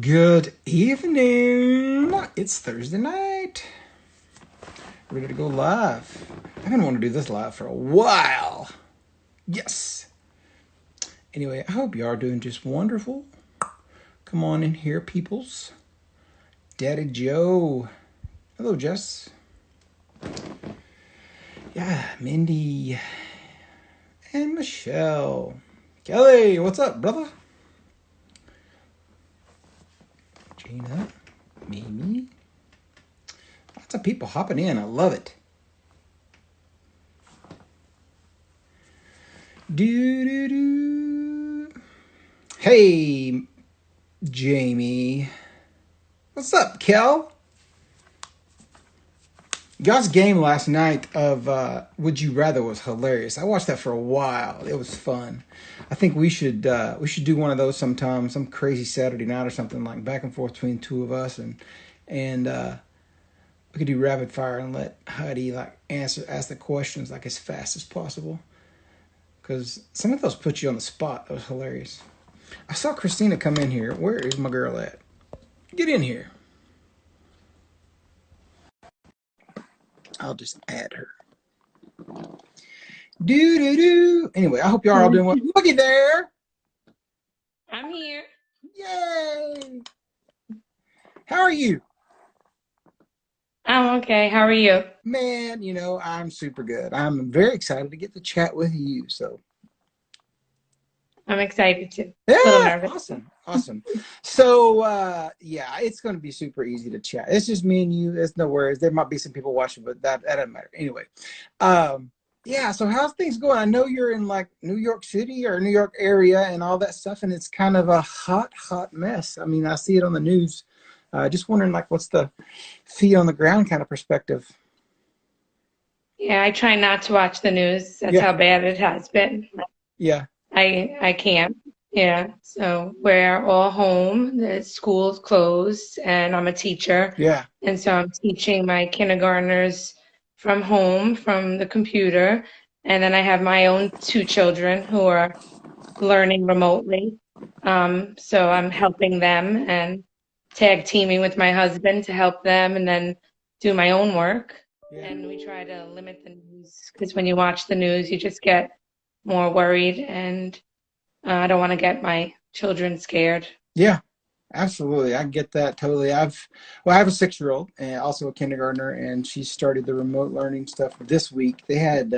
Good evening. It's Thursday night. Ready to go live. I've been wanting to do this live for a while. Yes. Anyway, I hope you are doing just wonderful. Come on in here, peoples. Daddy Joe. Hello, Jess. Yeah, Mindy. And Michelle. Kelly, what's up, brother? Gina. Mimi. Lots of people hopping in. I love it. Do do do. Hey, Jamie. What's up, Kel? Y'all's game last night of Would You Rather was hilarious. I watched that for a while. It was fun. I think we should do one of those sometime, some crazy Saturday night or something, like back and forth between two of us, and we could do rapid fire and let Heidi like ask the questions like as fast as possible. Because some of those put you on the spot. That was hilarious. I saw Christina come in here. Where is my girl at? Get in here. I'll just add her. Do do do. Anyway, I hope y'all are all doing well. Looky there. I'm here. Yay. How are you? I'm okay. How are you? Man, I'm super good. I'm very excited to get to chat with you. So, I'm excited too. A little yeah, nervous. awesome. So, yeah, it's going to be super easy to chat. It's just me and you. There's no worries. There might be some people watching, but that doesn't matter. Anyway, yeah, so how's things going? I know you're in like New York City or New York area and all that stuff, and it's kind of a hot mess. I mean, I see it on the news. Just wondering, like, what's the feet on the ground kind of perspective? Yeah, I try not to watch the news. That's Yeah, how bad it has been. yeah, I can't. Yeah. So we're all home. The school's closed, and I'm a teacher, yeah, and so I'm teaching my kindergartners from home, from the computer, and then I have my own two children who are learning remotely. So I'm helping them and tag teaming with my husband to help them and then do my own work. yeah, And we try to limit the news because when you watch the news, you just get more worried, and I don't want to get my children scared. yeah. Absolutely, I get that totally. I have a 6-year-old and also a kindergartner, and she started the remote learning stuff this week. They had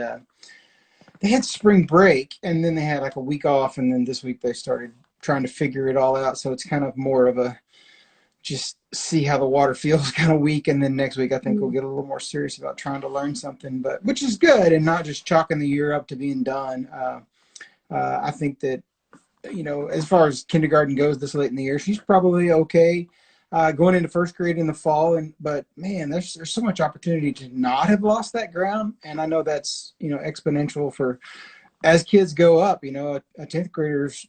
spring break, and then they had like a week off, and then this week they started trying to figure it all out. So it's kind of more of a just see how the water feels kind of week, and then next week I think we'll Mm. get a little more serious about trying to learn something, but which is good, and not just chalking the year up to being done. I think that as far as kindergarten goes this late in the year, she's probably okay. Going into first grade in the fall, but man, there's so much opportunity to not have lost that ground, and I know that's exponential for as kids go up. A 10th grader's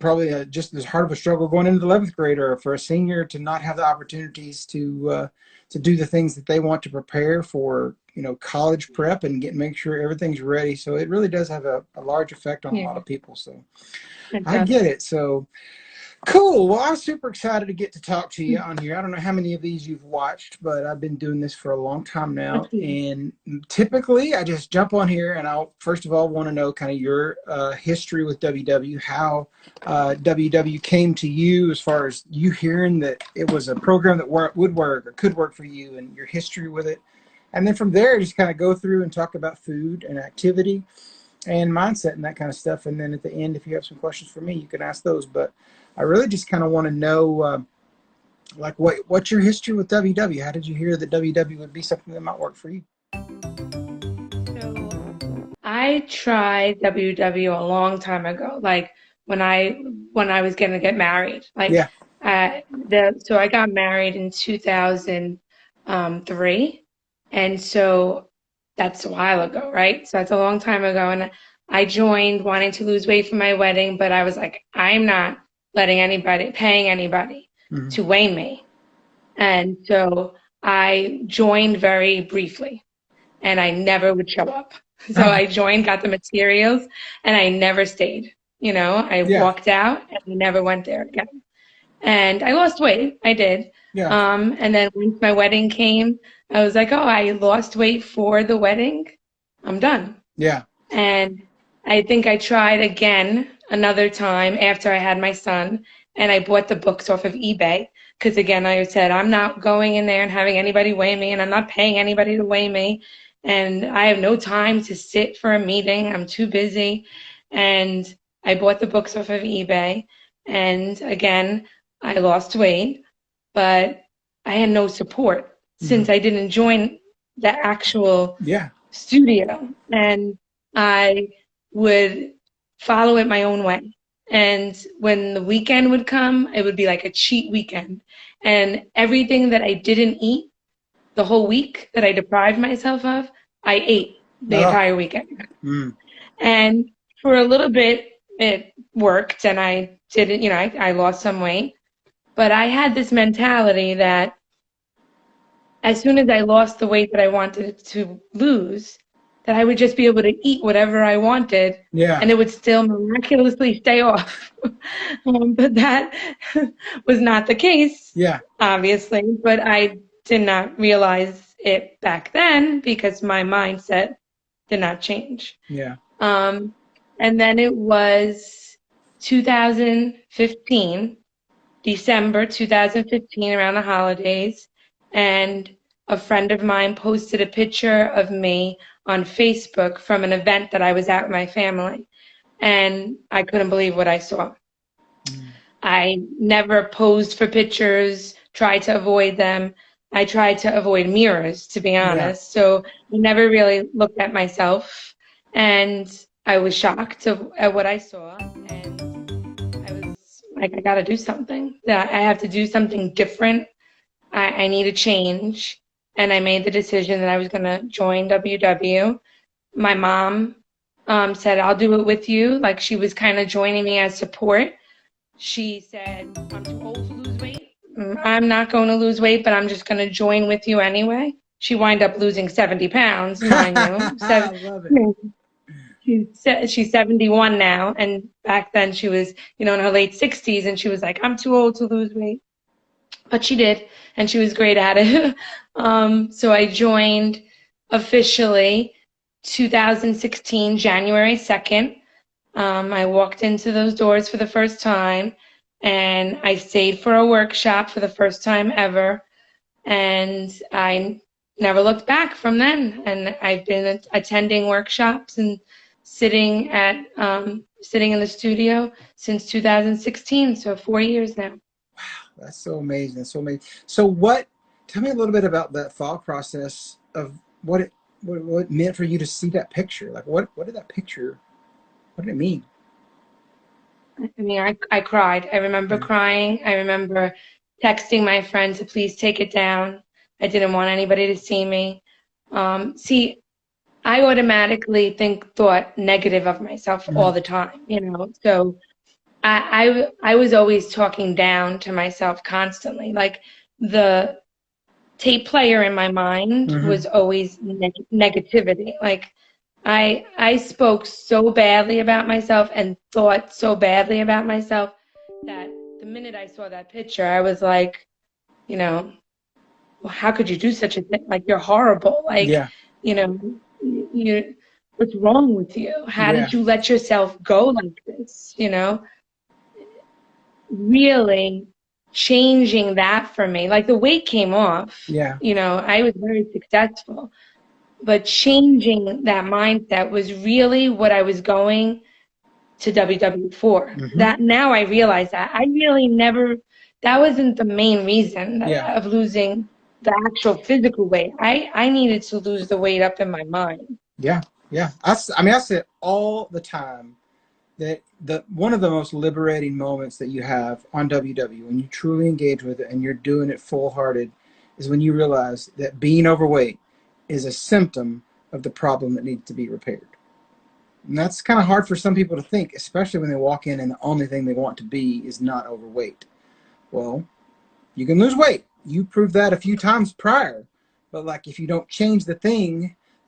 probably just as hard of a struggle going into the 11th grade, or for a senior to not have the opportunities to do the things that they want to prepare for college prep and make sure everything's ready. So it really does have a large effect on a Yeah, lot of people. So it I does. get it. So cool. Well, I'm super excited to get to talk to you on here. I don't know how many of these you've watched, but I've been doing this for a long time now. And typically, I just jump on here and I'll first of all want to know kind of your history with WW, how WW came to you, as far as you hearing that it was a program that would work or could work for you, and your history with it. And then from there, just kind of go through and talk about food and activity and mindset and that kind of stuff. And then at the end, if you have some questions for me, you can ask those. But I really just kind of want to know, like, what's your history with WW? How did you hear that WW would be something that might work for you? So I tried WW a long time ago, like when I was gonna get married. Yeah. So I got married in 2003, and so that's a while ago, right? So that's a long time ago, and I joined wanting to lose weight for my wedding, but I was like, I'm not paying anybody Mm-hmm. to weigh me, and so I joined very briefly and I never would show up. So Oh, I joined, got the materials, and I never stayed. I yeah. walked out and never went there again. And I lost weight. I did. Yeah. And then once my wedding came, I was like, oh, I lost weight for the wedding. I'm done. Yeah. And I think I tried again another time after I had my son, and I bought the books off of eBay. Because again, I said, I'm not going in there and having anybody weigh me, and I'm not paying anybody to weigh me. And I have no time to sit for a meeting. I'm too busy. And I bought the books off of eBay. And again, I lost weight, but I had no support since I didn't join the actual Yeah. studio. And I would follow it my own way. And when the weekend would come, it would be like a cheat weekend. And everything that I didn't eat the whole week that I deprived myself of, I ate the entire weekend. And for a little bit, it worked, and I didn't, you know, I lost some weight. But I had this mentality that as soon as I lost the weight that I wanted to lose, that I would just be able to eat whatever I wanted, and it would still miraculously stay off. But that was not the case, obviously. But I did not realize it back then because my mindset did not change. Yeah. And then it was 2015, December 2015, around the holidays, and a friend of mine posted a picture of me on Facebook from an event that I was at with my family, and I couldn't believe what I saw. I never posed for pictures, tried to avoid them. I tried to avoid mirrors, to be honest. So I never really looked at myself, and I was shocked at what I saw, and I was like, I got to do something. That I have to do something different. I need a change. And I made the decision that I was going to join WW. My mom said, I'll do it with you. Like, she was kind of joining me as support. She said, I'm too old to lose weight. I'm not going to lose weight, but I'm just going to join with you anyway. She wound up losing 70 pounds, mind you. I love it. She's 71 now. And back then she was, you know, in her late 60s. And she was like, I'm too old to lose weight. But she did, and she was great at it. So I joined officially 2016, January 2nd. I walked into those doors for the first time, and I stayed for a workshop for the first time ever. And I never looked back from then. And I've been attending workshops and sitting in the studio since 2016, so 4 years now. That's so amazing. That's so amazing. So tell me a little bit about that thought process of what it meant for you to see that picture. Like what did that picture, what did it mean? I mean, I cried. I remember crying. I remember texting my friend to please take it down. I didn't want anybody to see me. See, I automatically thought negative of myself all the time, you know, so I was always talking down to myself constantly. Like the tape player in my mind was always negativity. Like I spoke so badly about myself and thought so badly about myself that the minute I saw that picture, I was like, you know, well, how could you do such a thing? Like, you're horrible. Like, you know, what's wrong with you? How did you let yourself go like this? You know? Really changing that for me. Like, the weight came off. You know, I was very successful. But changing that mindset was really what I was going to WW for. That now I realize that. I really never, that wasn't the main reason of losing the actual physical weight. I needed to lose the weight up in my mind. Yeah. I mean, I say it all the time that one of the most liberating moments that you have on WW, when you truly engage with it and you're doing it full-hearted, is when you realize that being overweight is a symptom of the problem that needs to be repaired. And that's kind of hard for some people to think, especially when they walk in and the only thing they want to be is not overweight. Well, you can lose weight. You proved that a few times prior. But like, if you don't change the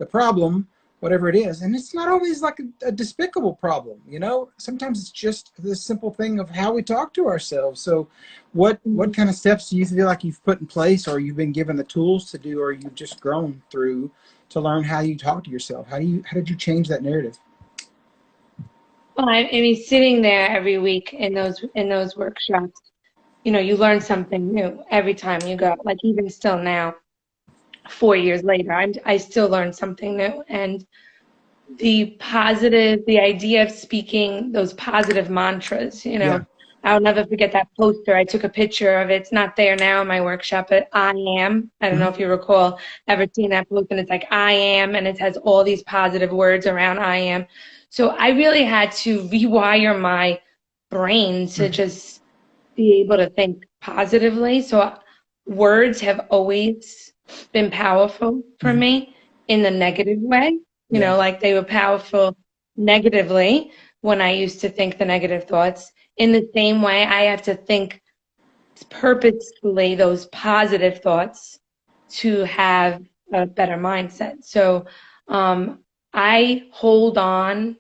problem, whatever it is. And it's not always like a despicable problem, you know. Sometimes it's just the simple thing of how we talk to ourselves. So what kind of steps do you feel like you've put in place, or you've been given the tools to do, or you've just grown through to learn how you talk to yourself? How did you change that narrative? Well, I mean, sitting there every week in those workshops, you know, you learn something new every time you go. Like even still now, 4 years later, I still learn something new. And the idea of speaking those positive mantras, you Yeah. know, I'll never forget that poster. I took a picture of it. It's not there now in my workshop, but I am. I don't know if Hmm. you recall ever seeing that poster, and it's like I am, and it has all these positive words around I am. So I really had to rewire my brain to Hmm. just be able to think positively. So words have always been powerful for Hmm. me in the negative way. You Yeah. know, like they were powerful negatively when I used to think the negative thoughts. In the same way, I have to think purposefully those positive thoughts to have a better mindset. So um, I hold on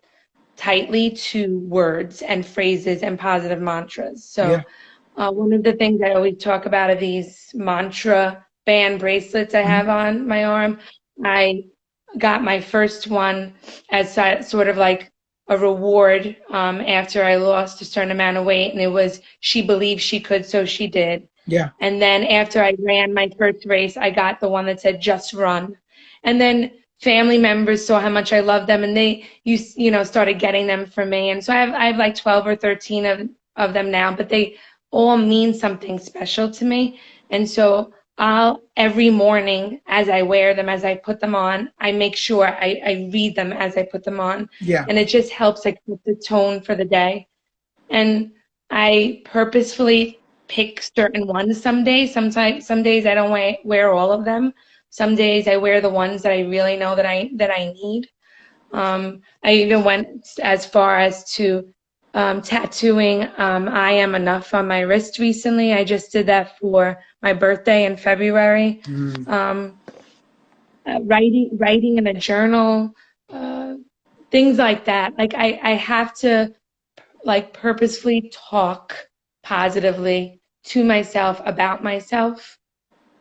tightly to words and phrases and positive mantras. Yeah. So one of the things I always talk about are these mantra band bracelets I Hmm. have on my arm. I got my first one as sort of like a reward after I lost a certain amount of weight, and it was "She believed she could, so she did." Yeah. And then after I ran my first race, I got the one that said "Just run." And then family members saw how much I loved them, and you know, started getting them for me. And so I have like 12 or 13 of them now, but they all mean something special to me. And so I'll every morning as I wear them, as I put them on, I make sure I read them as I put them on. Yeah. And it just helps like with the tone for the day. And I purposefully pick certain ones some days. Sometimes some days I don't wear all of them. Some days I wear the ones that I really know that I need. I even went as far as to tattooing I am enough on my wrist recently. I just did that for my birthday in February. Mm. Um, writing in a journal, uh, things like that. Like I have to like purposefully talk positively to myself about myself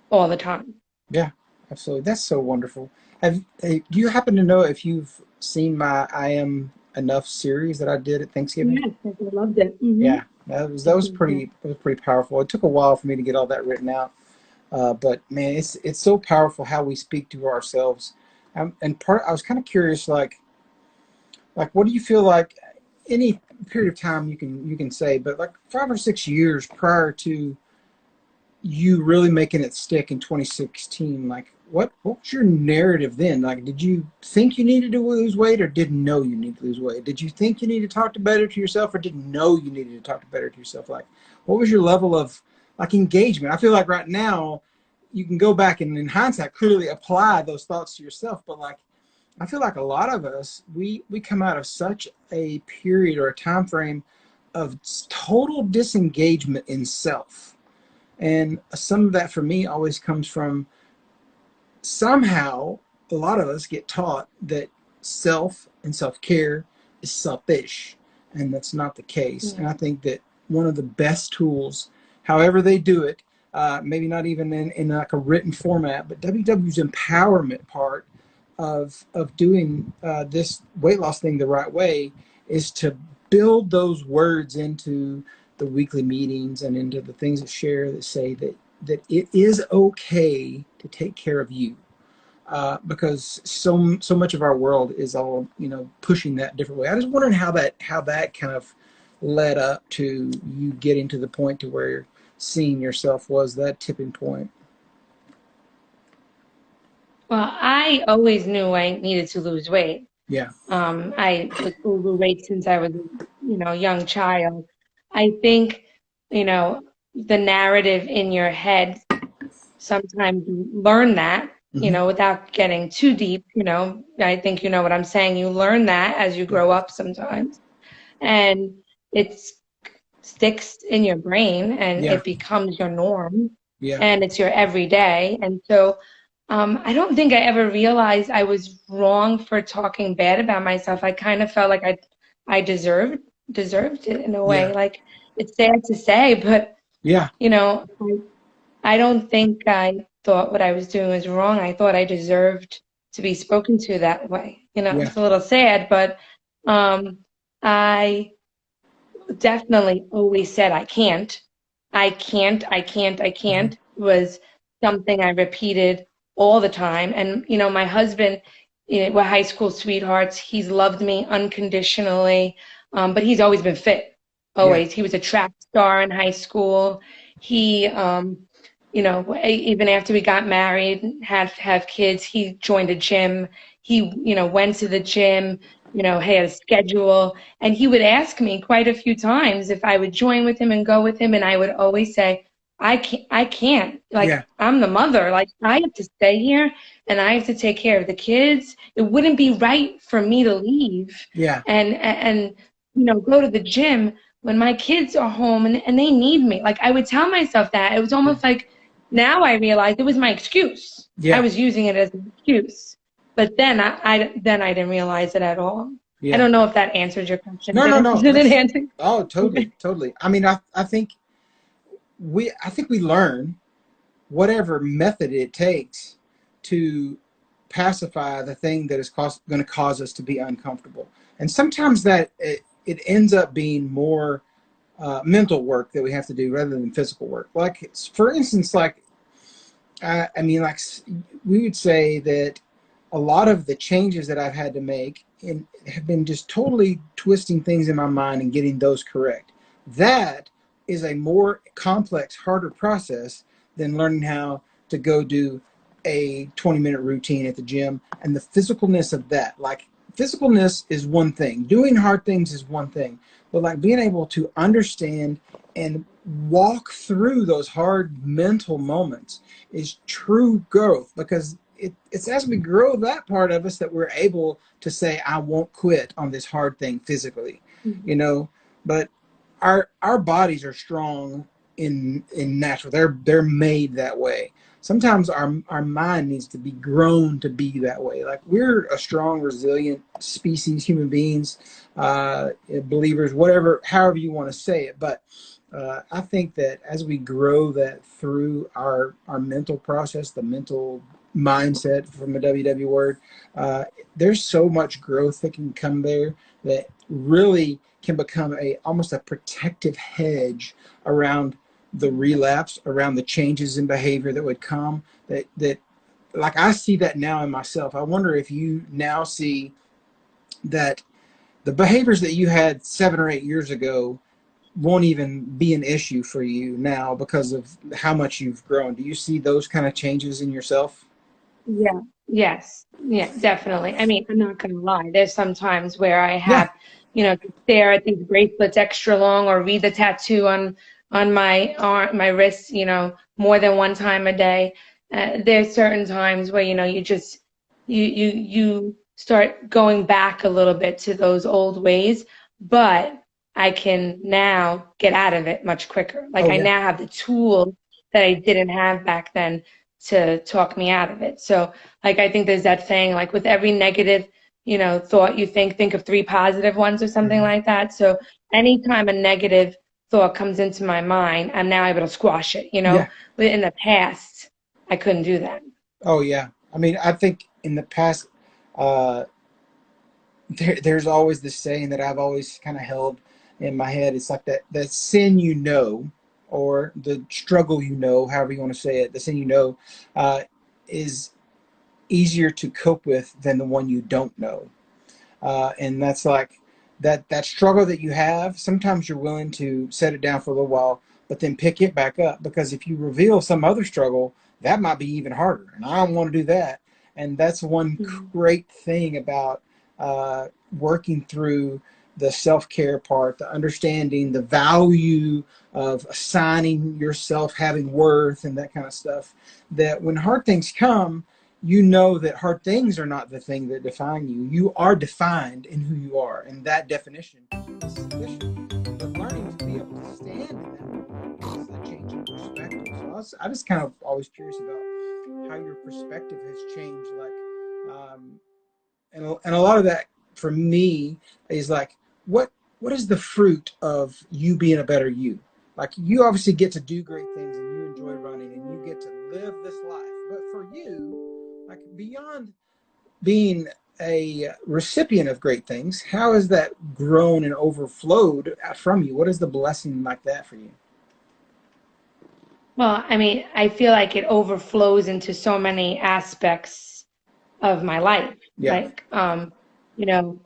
all the time. Yeah. Absolutely. That's so wonderful. Do you happen to know if you've seen my I Am Enough series that I did at Thanksgiving? Yes, I loved it. Yeah, that was pretty powerful. It took a while for me to get all that written out, but man, it's so powerful how we speak to ourselves. And I was kind of curious, like what do you feel like? Any period of time you can say, but like 5 or 6 years prior to you really making it stick in 2016, like what was your narrative then? Like, did you think you needed to lose weight, or didn't know you needed to lose weight? Did you think you needed to talk to better to yourself, or didn't know you needed to talk to better to yourself? Like, what was your level of like engagement? I feel like right now you can go back and in hindsight clearly apply those thoughts to yourself, but like I feel like a lot of us we come out of such a period or a time frame of total disengagement in self. And some of that for me always comes from somehow a lot of us get taught that self and self-care is selfish, and that's not the case. And I Yeah. think that one of the best tools, however they do it, maybe not even in like a written format, but WW's empowerment part of doing this weight loss thing the right way is to build those words into the weekly meetings and into the things that share that say that it is okay to take care of you, because so much of our world is all pushing that different way. I was wondering how that kind of led up to you getting to the point to where seeing yourself was that tipping point. Well, I always knew I needed to lose weight. Yeah. I was overweight since I was, you know, a young child. I think, you know, the narrative in your head, sometimes you learn that, you Hmm. know, without getting too deep, you know. I think you know what I'm saying. You learn that as you Yeah. grow up sometimes. And it sticks in your brain and Yeah. it becomes your norm Yeah. and it's your everyday. And so I don't think I ever realized I was wrong for talking bad about myself. I kind of felt like I deserved it in a way. Yeah. Like it's sad to say, but Yeah. you know, I don't think I thought what I was doing was wrong. I thought I deserved to be spoken to that way. You know, Yeah. it's a little sad, but I definitely always said I Hmm. can't was something I repeated all the time. And, you know, my husband, we're high school sweethearts. He's loved me unconditionally, but he's always been fit, Yeah. always. He was a track star in high school. He, you know, even after we got married, have kids, he joined a gym. He, you know, went to the gym, you know, had a schedule. And he would ask me quite a few times if I would join with him and go with him. And I would always say, I can't. Like, Yeah. I'm the mother. Like, I have to stay here and I have to take care of the kids. It wouldn't be right for me to leave Yeah. and you know, go to the gym when my kids are home and they need me. Like, I would tell myself that. It was Yeah. almost like now I realized it was my excuse. I Yeah. was using it as an excuse. But then I didn't realize it at all. I Yeah. don't know if that answered your question. No, Did no, it? no. Did it That's answer? oh, totally, Okay. totally. I mean, I think we learn whatever method it takes to pacify the thing that is going to cause us to be uncomfortable. And sometimes it ends up being more mental work that we have to do rather than physical work. Like, for instance, like I mean, like we would say that a lot of the changes that I've had to make have been just totally twisting things in my mind and getting those correct. That is a more complex, harder process than learning how to go do a 20-minute routine at the gym and the physicalness of that. Like, physicalness is one thing, doing hard things is one thing, but like being able to understand and walk through those hard mental moments is true growth, because it's as we grow that part of us that we're able to say, I won't quit on this hard thing physically, you know. But our bodies are strong in natural. They're made that way. Sometimes our mind needs to be grown to be that way. Like, we're a strong, resilient species, human beings, believers, whatever, however you want to say it. But I think that as we grow that through our mental process, the mental mindset from a WW word, there's so much growth that can come there that really can become a almost a protective hedge around the relapse, around the changes in behavior that would come. That like, I see that now in myself. I wonder if you now see that the behaviors that you had 7 or 8 years ago won't even be an issue for you now because of how much you've grown. Do you see those kind of changes in yourself? Yeah. Yes. Yeah, definitely. I mean, I'm not gonna lie. There's some times where I Yeah. have, you know, to stare at these bracelets extra long or read the tattoo on my arm, my wrist, you know, more than one time a day. There's certain times where, you know, you start going back a little bit to those old ways, but I can now get out of it much quicker. Like Oh I yeah. now have the tools that I didn't have back then to talk me out of it. So like I think there's that saying, like with every negative, you know, thought you think of three positive ones or something Hmm. like that. So anytime a negative thought comes into my mind, I'm now able to squash it, you know. Yeah. But in the past, I couldn't do that. Oh yeah. I mean, I think in the past, uh, there's always this saying that I've always kind of held in my head. It's like that sin, you know, or the struggle, you know, however you want to say it, the sin, you know, is easier to cope with than the one you don't know. And that's like that struggle that you have. Sometimes you're willing to set it down for a little while, but then pick it back up, because if you reveal some other struggle, that might be even harder, and I don't want to do that. And that's one Mhm. great thing about working through the self-care part, the understanding the value of assigning yourself having worth and that kind of stuff, that when hard things come, you know that hard things are not the thing that define you. You are defined in who you are, and that definition is sufficient. But learning to be able to stand in that is a change in perspective. So I was just kind of always curious about how your perspective has changed. Like, and a lot of that for me is like, what is the fruit of you being a better you? Like, you obviously get to do great things and you enjoy running and you get to live this life. But for you, like, beyond being a recipient of great things, how has that grown and overflowed from you? What is the blessing like that for you? Well, I mean, I feel like it overflows into so many aspects of my life. Yeah. Like, you know,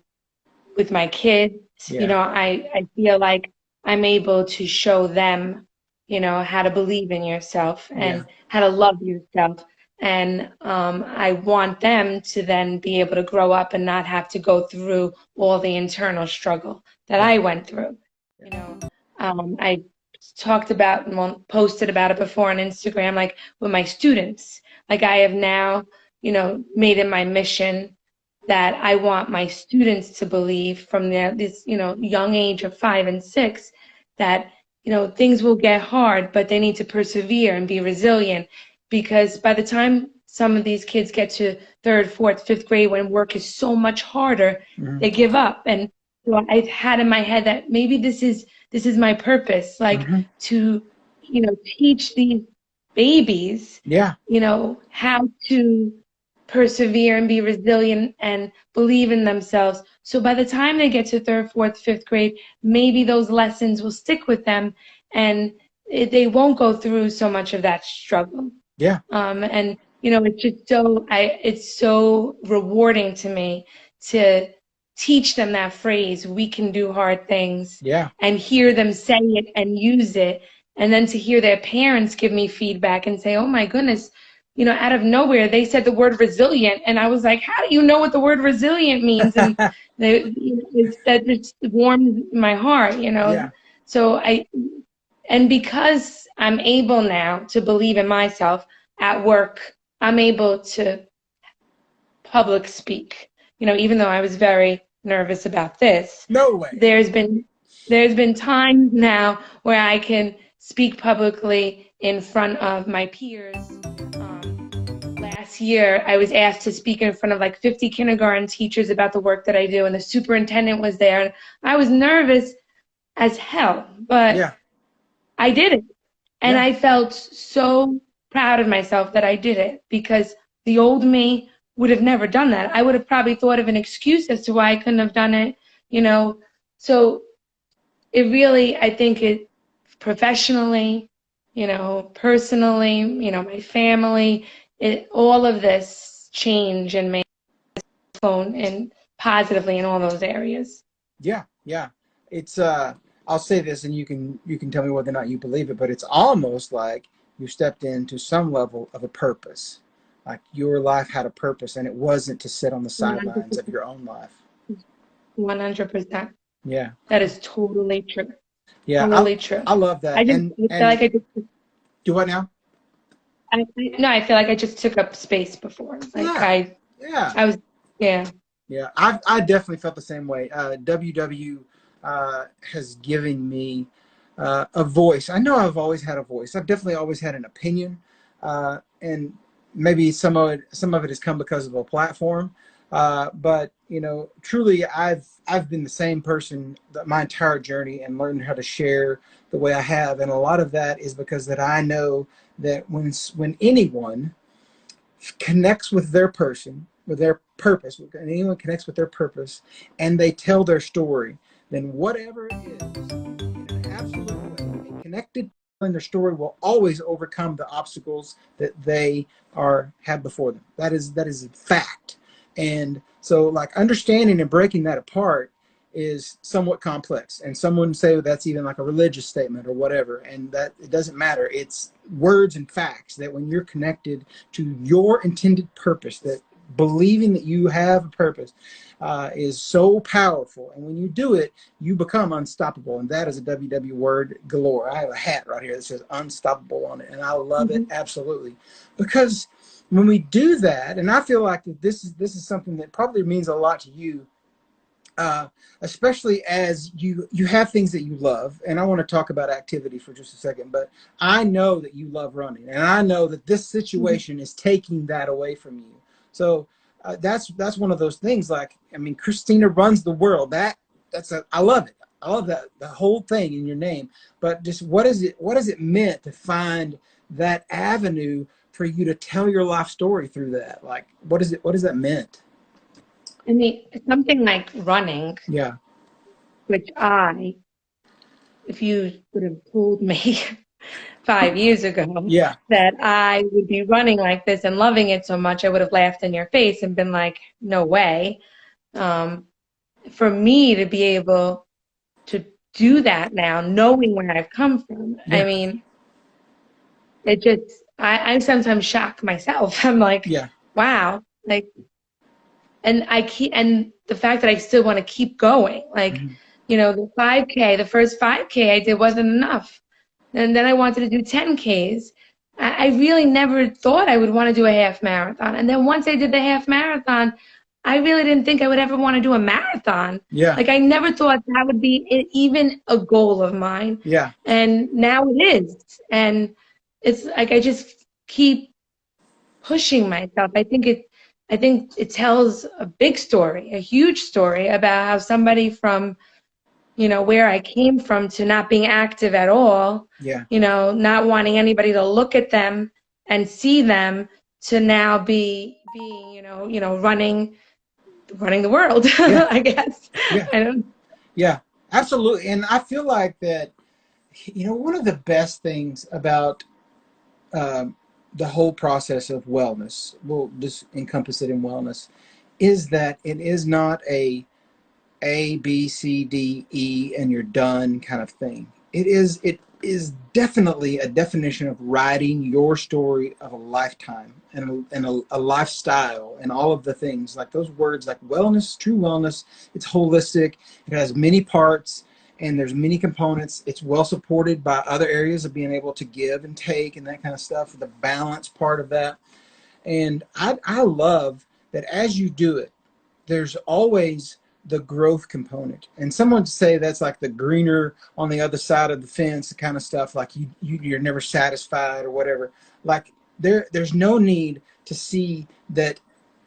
with my kids, Yeah. I feel like I'm able to show them, how to believe in yourself Yeah. and how to love yourself. And I want them to then be able to grow up and not have to go through all the internal struggle that Yeah. I went through. You know, I talked about and posted about it before on Instagram, like with my students. Like I have now, made it my mission that I want my students to believe from this, young age of 5 and 6 that, things will get hard, but they need to persevere and be resilient because by the time some of these kids get to third, fourth, fifth grade when work is so much harder, Mm-hmm. they give up. And so I've had in my head that maybe this is my purpose, like Mm-hmm. to, teach these babies, Yeah. how to persevere and be resilient and believe in themselves. So by the time they get to third, fourth, fifth grade, maybe those lessons will stick with them and they won't go through so much of that struggle. Yeah. And it's just it's so rewarding to me to teach them that phrase, we can do hard things, Yeah. and hear them say it and use it. And then to hear their parents give me feedback and say, oh my goodness, out of nowhere, they said the word resilient. And I was like, how do you know what the word resilient means? And that just warms my heart. Yeah. So and because I'm able now to believe in myself at work, I'm able to public speak. Even though I was very nervous about this, No way. there's been times now where I can speak publicly in front of my peers. Last year, I was asked to speak in front of like 50 kindergarten teachers about the work that I do, and the superintendent was there. And I was nervous as hell, but Yeah. I did it. And Yeah. I felt so proud of myself that I did it because the old me would have never done that. I would have probably thought of an excuse as to why I couldn't have done it. So it really, I think it professionally, personally, my family, all of this change and made phone and positively in all those areas. Yeah. Yeah. It's I'll say this and you can tell me whether or not you believe it, but it's almost like you stepped into some level of a purpose. Like your life had a purpose and it wasn't to sit on the sidelines of 100%. your own life. 100%. Yeah. That is totally true. Yeah. Totally true. I love that. I feel And like I just do what now? no, I feel like I just took up space before. Like Yeah. Yeah. I was, yeah. Yeah, I definitely felt the same way. WW has given me a voice. I know I've always had a voice. I've definitely always had an opinion, and maybe some of it has come because of a platform. But truly, I've been the same person my entire journey and learned how to share the way I have, and a lot of that is because that I know that when anyone connects with their person, with their purpose, when anyone connects with their purpose, and they tell their story, then whatever it is, in an absolute way, a connected in their story will always overcome the obstacles that they have before them. That is a fact. And so, like, understanding and breaking that apart is somewhat complex, and someone say that's even like a religious statement or whatever, and that it doesn't matter. It's words and facts that when you're connected to your intended purpose, that believing that you have a purpose is so powerful, and when you do it, you become unstoppable. And that is a WW word galore. I have a hat right here that says unstoppable on it, and I love it absolutely, because when we do that, and I feel like that this is something that probably means a lot to you. especially as you have things that you love. And I want to talk about activity for just a second, but I know that you love running, and I know that this situation is taking that away from you. So that's one of those things. Like, I mean, Christina runs the world. I love it. I love that, the whole thing in your name. But just what is it meant to find that avenue for you to tell your life story through that? Like, what does that meant? I mean, something like running, Yeah. which if you would have told me 5 years ago Yeah. that I would be running like this and loving it so much, I would have laughed in your face and been like, no way. For me to be able to do that now, knowing where I've come from, I Yeah. mean, it just, I sometimes shock myself. I'm like, Yeah. wow, like, and the fact that I still want to keep going, like, Mhm. the 5K, the first 5K I did wasn't enough. And then I wanted to do 10Ks. I really never thought I would want to do a half marathon. And then once I did the half marathon, I really didn't think I would ever want to do a marathon. Yeah. Like, I never thought that would be even a goal of mine. Yeah. And now it is. And it's like I just keep pushing myself. I think it tells a big story, a huge story about how somebody from, where I came from to not being active at all, Yeah. not wanting anybody to look at them and see them, to now being, running the world, Yeah. I guess. Yeah. I don't. Yeah. Absolutely. And I feel like that, one of the best things about um, the whole process of wellness, we'll just encompass it in wellness, is that it is not a, B, C, D, E, and you're done kind of thing. It is definitely a definition of writing your story of a lifetime and a lifestyle and all of the things, like those words, like wellness, true wellness. It's holistic. It has many parts and there's many components. It's well supported by other areas of being able to give and take and that kind of stuff. The balance part of that, and I love that as you do it, there's always the growth component. And someone would say that's like the greener on the other side of the fence, the kind of stuff, like you're never satisfied or whatever. Like there's no need to see that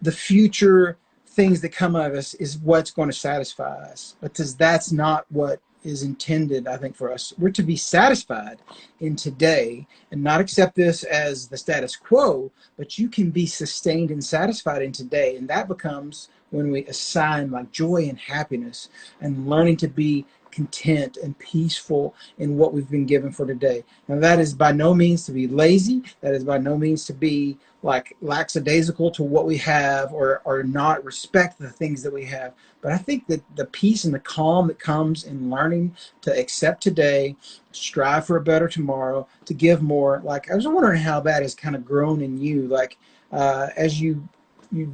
the future things that come of us is what's going to satisfy us, because that's not what is intended, I think, for us. We're to be satisfied in today and not accept this as the status quo, but you can be sustained and satisfied in today. And that becomes when we assign like joy and happiness and learning to be content and peaceful in what we've been given for today. Now, that is by no means to be lazy. That is by no means to be like lackadaisical to what we have, or not respect the things that we have. But I think that the peace and the calm that comes in learning to accept today, strive for a better tomorrow, to give more. Like, I was wondering how that has kind of grown in you, like as you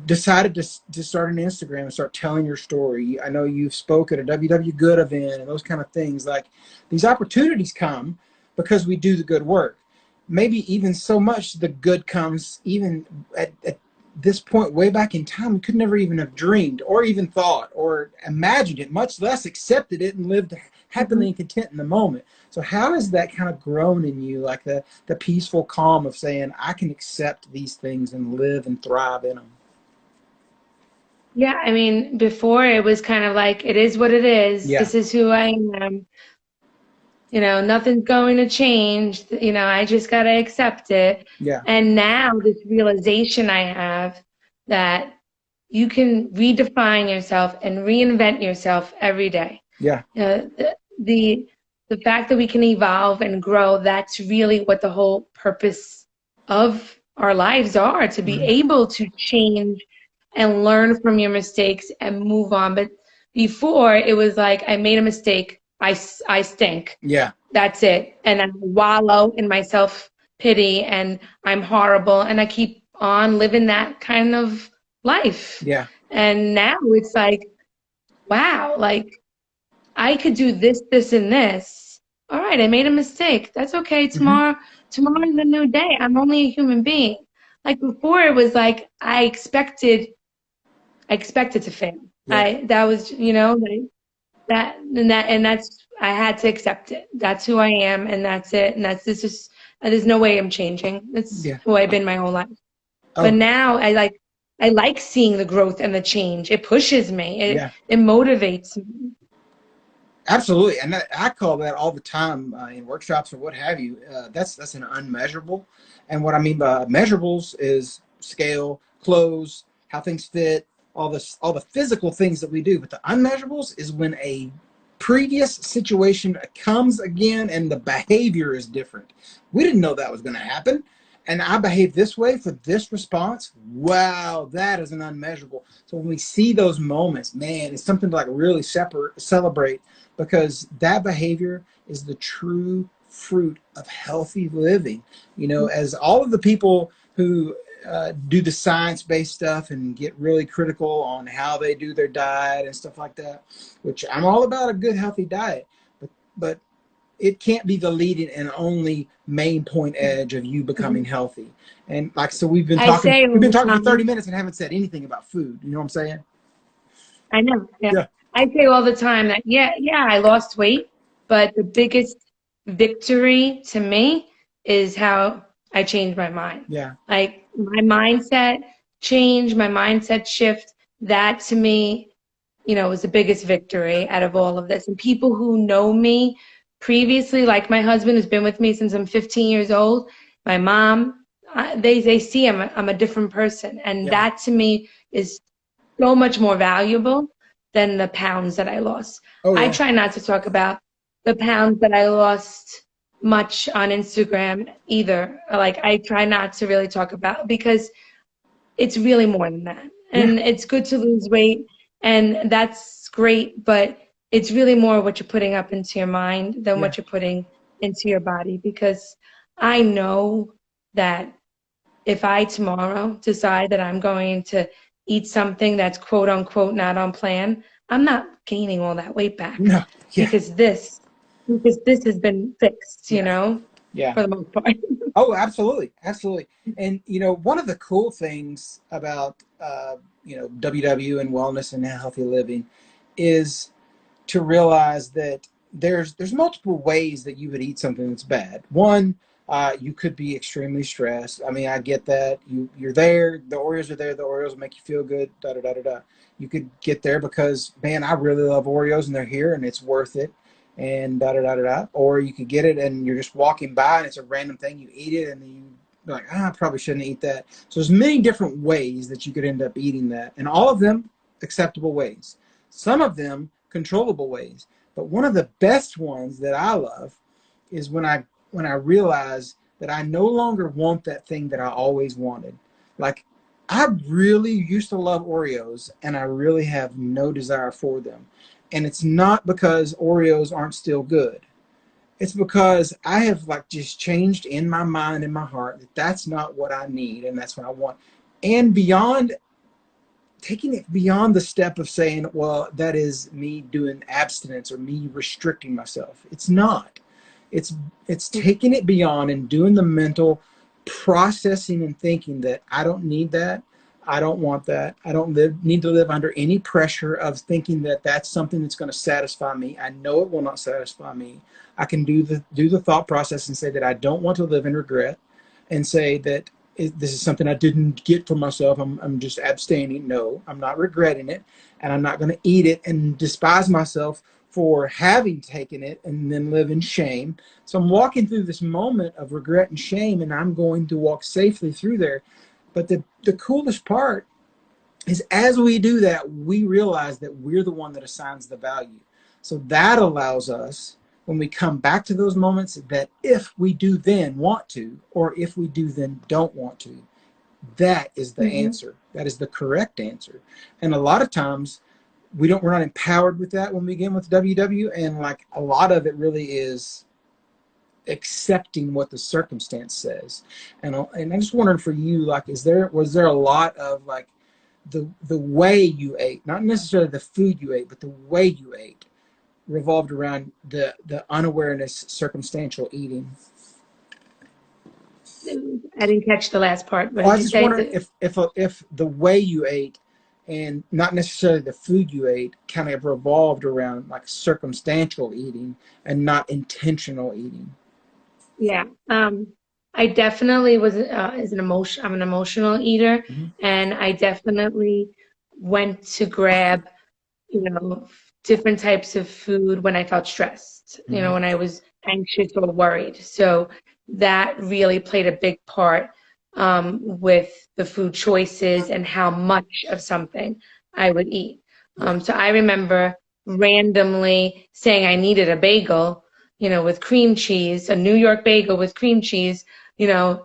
decided to start an Instagram and start telling your story. I know you've spoke at a WW Good event and those kind of things. Like, these opportunities come because we do the good work. Maybe even so much the good comes even at this point way back in time, we could never even have dreamed or even thought or imagined it, much less accepted it and lived happily and content in the moment. So how has that kind of grown in you, like the peaceful calm of saying, I can accept these things and live and thrive in them? Yeah, I mean, before it was kind of like, it is what it is. Yeah. This is who I am. Nothing's going to change. I just got to accept it. Yeah. And now this realization I have that you can redefine yourself and reinvent yourself every day. Yeah. The fact that we can evolve and grow, that's really what the whole purpose of our lives are, to be able to change and learn from your mistakes and move on. But before, it was like, I made a mistake, I stink. Yeah. That's it. And I wallow in my self-pity and I'm horrible. And I keep on living that kind of life. Yeah. And now it's like, wow, like I could do this, this, and this. All right, I made a mistake. That's okay. Tomorrow's a new day. I'm only a human being. Like before, it was like I expected to fail. Yeah. That was, like, that's, I had to accept it. That's who I am, and that's it. And this is, there's no way I'm changing. It's Yeah. who I've been my whole life. But Oh, now I like seeing the growth and the change. It pushes me. yeah. It motivates me. Absolutely, and I call that all the time in workshops or what have you. That's an unmeasurable, and what I mean by measurables is scale, clothes, how things fit, all the physical things that we do. But the unmeasurables is when a previous situation comes again and the behavior is different. We didn't know that was going to happen, and I behaved this way for this response. Wow, that is an unmeasurable. So when we see those moments, man, it's something to like really celebrate, because that behavior is the true fruit of healthy living. As all of the people who do the science-based stuff and get really critical on how they do their diet and stuff like that, which I'm all about a good healthy diet, but it can't be the leading and only main point edge of you becoming healthy. And like, so we've been I talking say we've all been the talking for 30 time. minutes and haven't said anything about food. You know what I'm saying? I know. Yeah. Yeah. I say all the time that, yeah, I lost weight, but the biggest victory to me is how I changed my mind. Yeah. Like my mindset change, my mindset shift, that to me, was the biggest victory out of all of this. And people who know me previously, like my husband who's been with me since I'm 15 years old, my mom, they see I'm a different person. And Yeah. that to me is so much more valuable than the pounds that I lost. Oh I yeah. try not to talk about the pounds that I lost much on Instagram either. Like I try not to really talk about, because it's really more than that. Yeah. And it's good to lose weight, and that's great, but it's really more what you're putting up into your mind than Yeah. what you're putting into your body, because I know that if I tomorrow decide that I'm going to eat something that's quote unquote not on plan, I'm not gaining all that weight back, No. Yeah. because this has been fixed, Yeah. Yeah. for the most part. Oh, absolutely, absolutely. And one of the cool things about WW and wellness and healthy living is to realize that there's multiple ways that you would eat something that's bad. One, you could be extremely stressed. I mean, I get that. You're there. The Oreos are there. The Oreos make you feel good. Da da da da da. You could get there because, man, I really love Oreos and they're here and it's worth it. And da da da da da. Or you could get it and you're just walking by and it's a random thing. You eat it and then you're like, I probably shouldn't eat that. So there's many different ways that you could end up eating that, and all of them acceptable ways. Some of them controllable ways. But one of the best ones that I love is when I realize that I no longer want that thing that I always wanted. Like, I really used to love Oreos and I really have no desire for them. And it's not because Oreos aren't still good. It's because I have like just changed in my mind and my heart that that's not what I need and that's what I want. And beyond, taking it beyond the step of saying, well, that is me doing abstinence or me restricting myself. It's not. It's it's taking it beyond and doing the mental processing and thinking that I don't need that. I don't want that. I don't need to live under any pressure of thinking that that's something that's going to satisfy me. I know it will not satisfy me. I can do the thought process and say that I don't want to live in regret, and say that this is something I didn't get for myself. I'm just abstaining. No, I'm not regretting it. And I'm not going to eat it and despise myself for having taken it and then live in shame. So I'm walking through this moment of regret and shame, and I'm going to walk safely through there. But the coolest part is as we do that, we realize that we're the one that assigns the value. So that allows us, when we come back to those moments, that if we do then want to, or if we do then don't want to, that is the Hmm. answer. That is the correct answer. And a lot of times we're not empowered with that when we begin with WW. And like a lot of it really is accepting what the circumstance says. And I'm just wondering for you, like, was there a lot of like the way you ate, not necessarily the food you ate, but the way you ate revolved around the unawareness, circumstantial eating? I didn't catch the last part. What Well, I did was you just say? wondering if the way you ate and not necessarily the food you ate kind of revolved around like circumstantial eating and not intentional eating. Yeah. I definitely was is an emotion. I'm an emotional eater, Mm-hmm. and I definitely went to grab, different types of food when I felt stressed, Mm-hmm. when I was anxious or worried. So that really played a big part with the food choices and how much of something I would eat. Yeah. So I remember randomly saying I needed a bagel, with cream cheese, a New York bagel with cream cheese,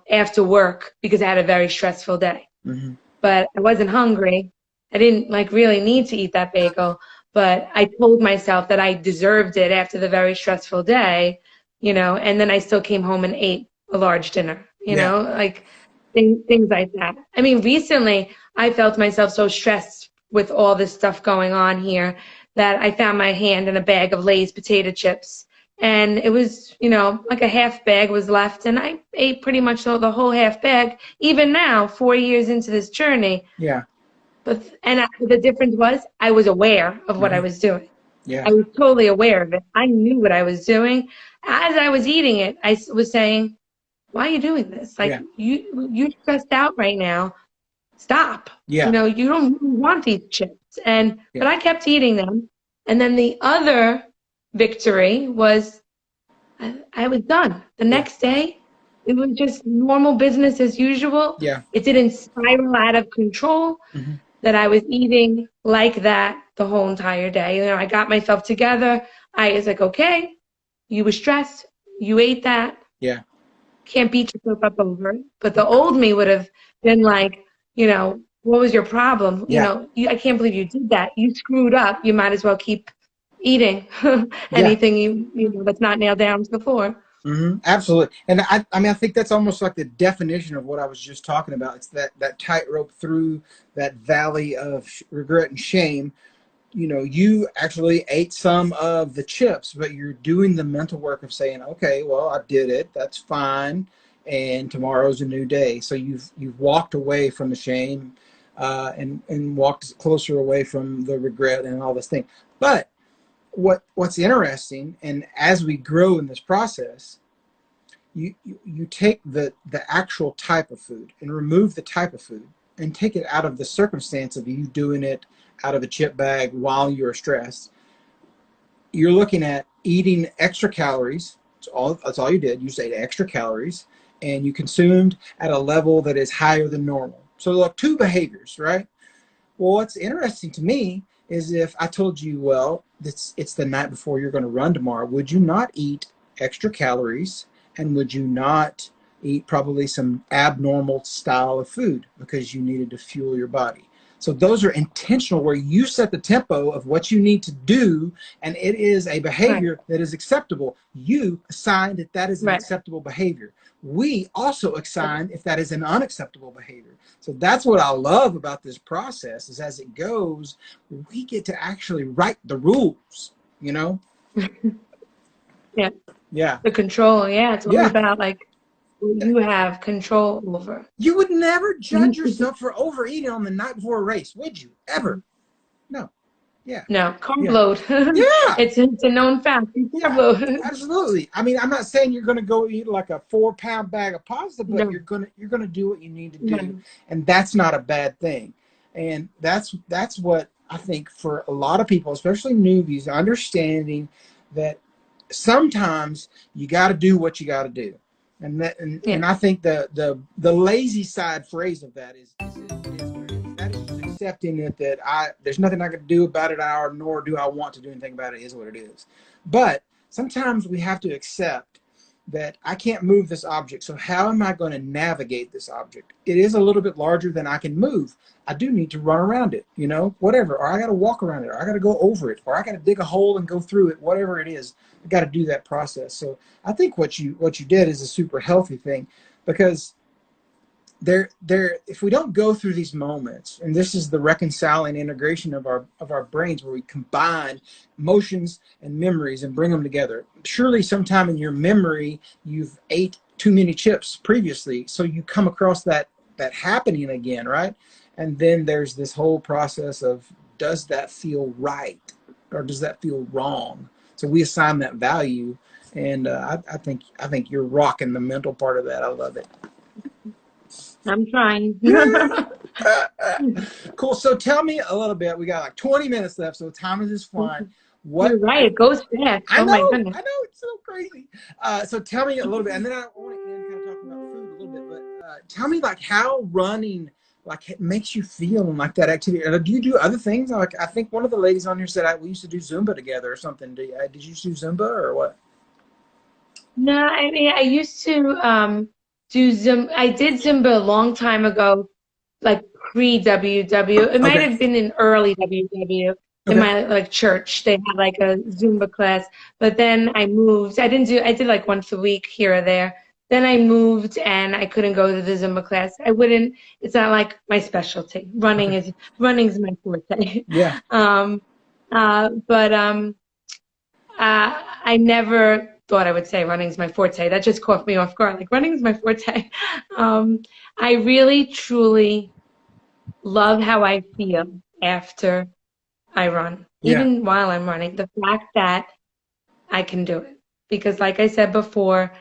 after work because I had a very stressful day. Mm-hmm. But I wasn't hungry. I didn't like really need to eat that bagel, but I told myself that I deserved it after the very stressful day, and then I still came home and ate a large dinner, Yeah. like things like that. I mean, recently I felt myself so stressed with all this stuff going on here that I found my hand in a bag of Lay's potato chips. And it was, like a half bag was left, and I ate pretty much the whole half bag, even now, 4 years into this journey. Yeah. But the difference was I was aware of what I Mm-hmm. was doing. Yeah. I was totally aware of it. I knew what I was doing. As I was eating it, I was saying, "Why are you doing this? Like Yeah. you're stressed out right now. Stop. Yeah. You don't really want these chips." But Yeah. I kept eating them. And then the other victory was I was done. The Yeah. next day, it was just normal business as usual. Yeah. It didn't spiral out of control Mm-hmm. that I was eating like that the whole entire day. I got myself together. I was like, okay, you were stressed. You ate that. Yeah. Can't beat yourself up over it. But the old me would have been like, what was your problem? Yeah. I can't believe you did that. You screwed up. You might as well keep eating Yeah. anything that's not nailed down to the floor. Mm-hmm. Absolutely. And I mean, I think that's almost like the definition of what I was just talking about. It's that tightrope through that valley of regret and shame. You actually ate some of the chips, but you're doing the mental work of saying, okay, well, I did it. That's fine. And tomorrow's a new day. So you've walked away from the shame, and walked closer away from the regret and all this thing. But what's interesting, and as we grow in this process, you take the actual type of food and remove the type of food and take it out of the circumstance of you doing it out of a chip bag while you're stressed. You're looking at eating extra calories. That's all you did. You just ate extra calories, and you consumed at a level that is higher than normal. So like two behaviors, right? Well, what's interesting to me is if I told you, well, it's the night before you're going to run tomorrow, would you not eat extra calories, and would you not eat probably some abnormal style of food because you needed to fuel your body? So those are intentional, where you set the tempo of what you need to do, and it is a Right. behavior that is acceptable. You assign that that is an Right. acceptable behavior. We also assign if that is an unacceptable behavior. So that's what I love about this process, is as it goes, we get to actually write the rules, you know? Yeah. Yeah. The control. Yeah. It's all Yeah. about like what you have control over. You would never judge yourself for overeating on the night before a race, would you? Ever? No. Yeah. No, carb Yeah. load. Yeah. It's a known fact. Carb Yeah, load. absolutely. I mean, I'm not saying you're going to go eat like a 4-pound bag of pasta, but No. you're going to do what you need to do, No. and that's not a bad thing. And that's what I think for a lot of people, especially newbies, understanding that sometimes you got to do what you got to do, and I think the lazy side phrase of that is that is just accepting it, that there's nothing I can do about it, nor do I want to do anything about it. Is what it is. But sometimes we have to accept that I can't move this object. So how am I going to navigate this object? It is a little bit larger than I can move. I do need to run around it, whatever. Or I got to walk around it, or I got to go over it, or I got to dig a hole and go through it, whatever it is. I got to do that process. So I think what you did is a super healthy thing, because if we don't go through these moments, and this is the reconciling integration of our brains, where we combine emotions and memories and bring them together. Surely sometime in your memory you've ate too many chips previously, so you come across that happening again, right? And then there's this whole process of, does that feel right or does that feel wrong? So we assign that value, and I think you're rocking the mental part of that. I love it. I'm trying. Cool. So tell me a little bit. We got like 20 minutes left, so time is just flying. You're What right. It goes fast. I Oh my know, goodness. I know, it's so crazy. So tell me a little bit, and then I want to end kind of talking about food a little bit. But tell me like how running like it makes you feel and like that activity. Do you do other things? Like I think one of the ladies on here said we used to do Zumba together or something. Did you do Zumba or what? No, I mean, I used to do Zumba. I did Zumba a long time ago, like pre-WW. It might Okay. have been in early WW in Okay. my like church. They had like a Zumba class, but then I moved. I did like once a week here or there. Then I moved and I couldn't go to the Zumba class. It's not like my specialty. Okay. Running's my forte. Yeah. Um, but I never thought I would say running's my forte. That just caught me off guard. Like running's my forte. I really truly love how I feel after I run, Yeah. even while I'm running. The fact that I can do it, because like I said before,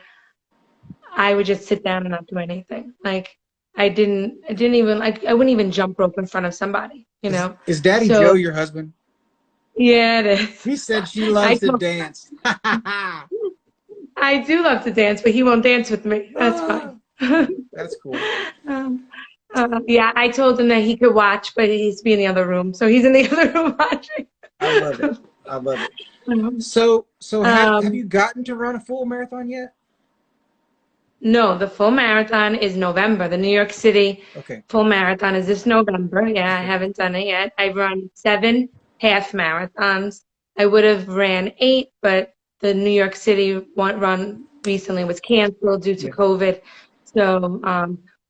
I would just sit down and not do anything. Like I didn't even like I wouldn't even jump rope in front of somebody, you know. Is Daddy Joe So your husband? yeah, it is. He said she I loves to told dance. I do love to dance, but he won't dance with me. That's Ah, fine. that's cool. um, yeah, I told him that he could watch, but he needs to be in the other room. So he's in the other room watching. I love it. I love it. Um, So have um, you gotten to run a full marathon yet? no, the full marathon is November. The New York City Okay. full marathon is this November. Yeah, I Okay. haven't done it yet. I've run 7 half marathons. I would have ran 8, but the New York City one run recently was canceled due to Yeah. COVID. So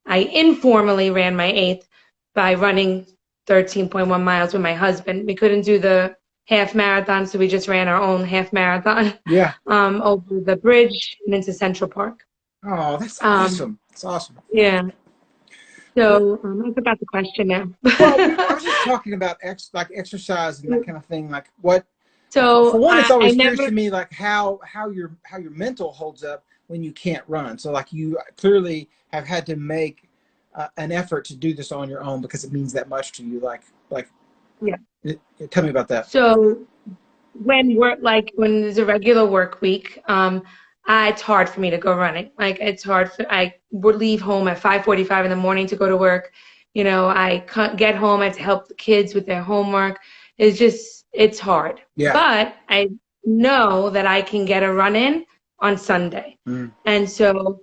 I informally ran my 8th by running 13.1 miles with my husband. We couldn't do the half marathon, so we just ran our own half marathon Yeah. over the bridge and into Central Park. Oh, that's Um, awesome. That's awesome. yeah. Well, So I forgot the question now. I was just talking about like exercise and that kind of thing. Like what, for So one, it's I always curious never, to me, like how your mental holds up when you can't run. So like you clearly have had to make an effort to do this on your own because it means that much to you. Like, yeah. tell me about that. So when there's a regular work week, it's hard for me to go running. Like I would leave home at 5:45 in the morning to go to work. You know, I can't get home. I have to help the kids with their homework. It's hard. Yeah. But I know that I can get a run in on Sunday. Mm. And so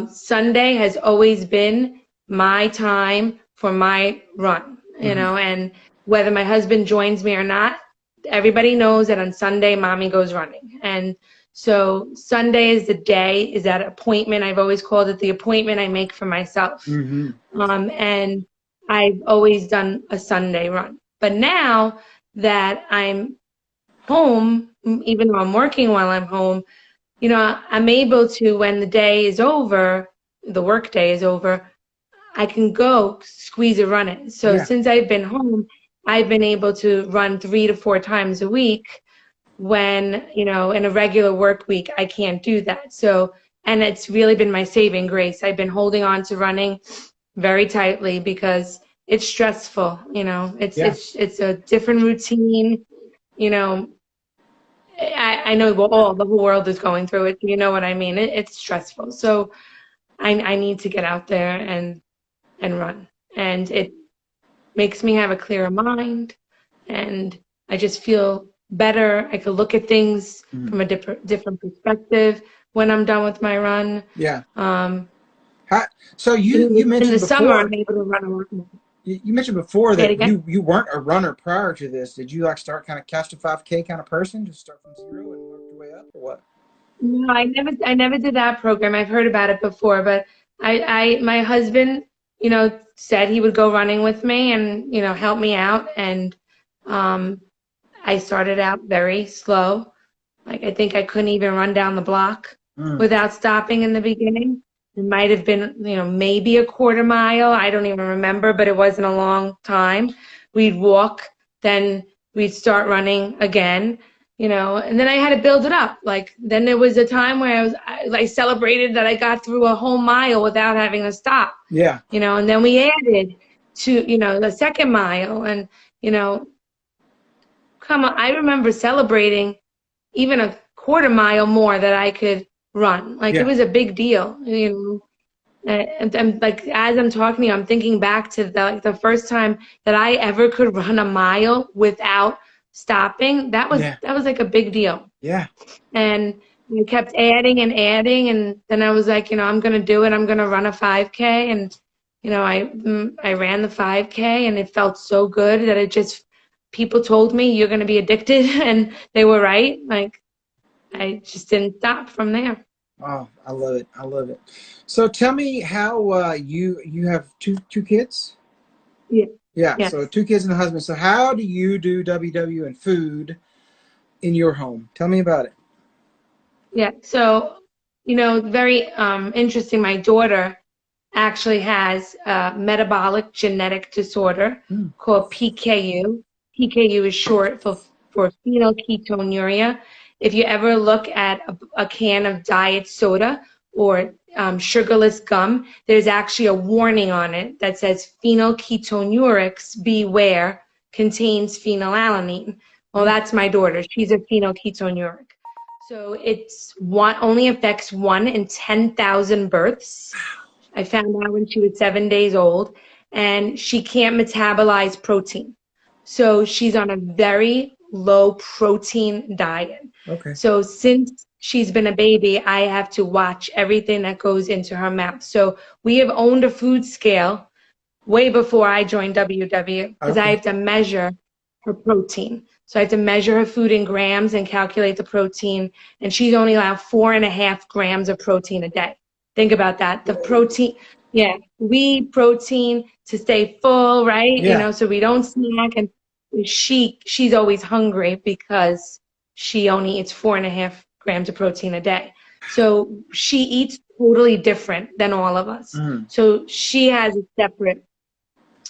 Sunday has always been my time for my run, you Mm-hmm. know, and whether my husband joins me or not, everybody knows that on Sunday, mommy goes running. And so Sunday is that appointment. I've always called it the appointment I make for myself. Mm-hmm. And I've always done a Sunday run. But now that I'm home, even though I'm working while I'm home, you know, I'm able to, when the day is over, the work day is over, I can go squeeze a run in. So Yeah. since I've been home, I've been able to run 3 to 4 times a week when, you know, in a regular work week, I can't do that. So, and it's really been my saving grace. I've been holding on to running very tightly because it's stressful, you know, it's a different routine, you know. I know the whole world is going through it. You know what I mean? It's stressful. So I need to get out there and run. And it makes me have a clearer mind. And I just feel better. I could look at things from a different perspective when I'm done with my run. Yeah. Um, So you mentioned in the summer, before. I'm able to run a lot more. You mentioned before Say it that again? you weren't a runner prior to this. Did you like start kind of Couch to 5K kind of person? Just start from 0 and work your way up, or what? No, I never did that program. I've heard about it before, but my husband, you know, said he would go running with me and, you know, help me out. And I started out very slow. Like I think I couldn't even run down the block without stopping in the beginning. It might have been, maybe a quarter mile. I don't even remember, but it wasn't a long time. We'd walk, then we'd start running again, and then I had to build it up. Like, then there was a time where I celebrated that I got through a whole mile without having to stop. Yeah. And then we added to, the second mile, and, come on, I remember celebrating even a quarter mile more that I could run. Like, Yeah. it was a big deal, And like, as I'm talking to you, I'm thinking back to the first time that I ever could run a mile without stopping. That was like a big deal. Yeah. And we kept adding and adding, and then I was like, I'm gonna do it. I'm gonna run a 5K, and I ran the 5K, and it felt so good that people told me you're gonna be addicted, and they were right. Like, I just didn't stop from there. Oh, I love it. I love it. So tell me how you have two kids? Yeah. Yeah. Yes. So 2 kids and a husband. So how do you do WW and food in your home? Tell me about it. Yeah. So, very interesting. My daughter actually has a metabolic genetic disorder called PKU. PKU is short for phenylketonuria. If you ever look at a can of diet soda or sugarless gum, there's actually a warning on it that says phenylketonurics, beware, contains phenylalanine. Well, that's my daughter. She's a phenylketonuric. So only affects 1 in 10,000 births. I found out when she was 7 days old, and she can't metabolize protein. So she's on a very low protein diet. Okay. So since she's been a baby, I have to watch everything that goes into her mouth. So we have owned a food scale way before I joined WW, because I have to measure her protein. So I have to measure her food in grams and calculate the protein. And she's only allowed 4.5 grams of protein a day. Think about that. The protein, we eat protein to stay full, right? Yeah. So we don't snack. And she's always hungry because she only eats 4.5 grams of protein a day. So she eats totally different than all of us. So she has a separate,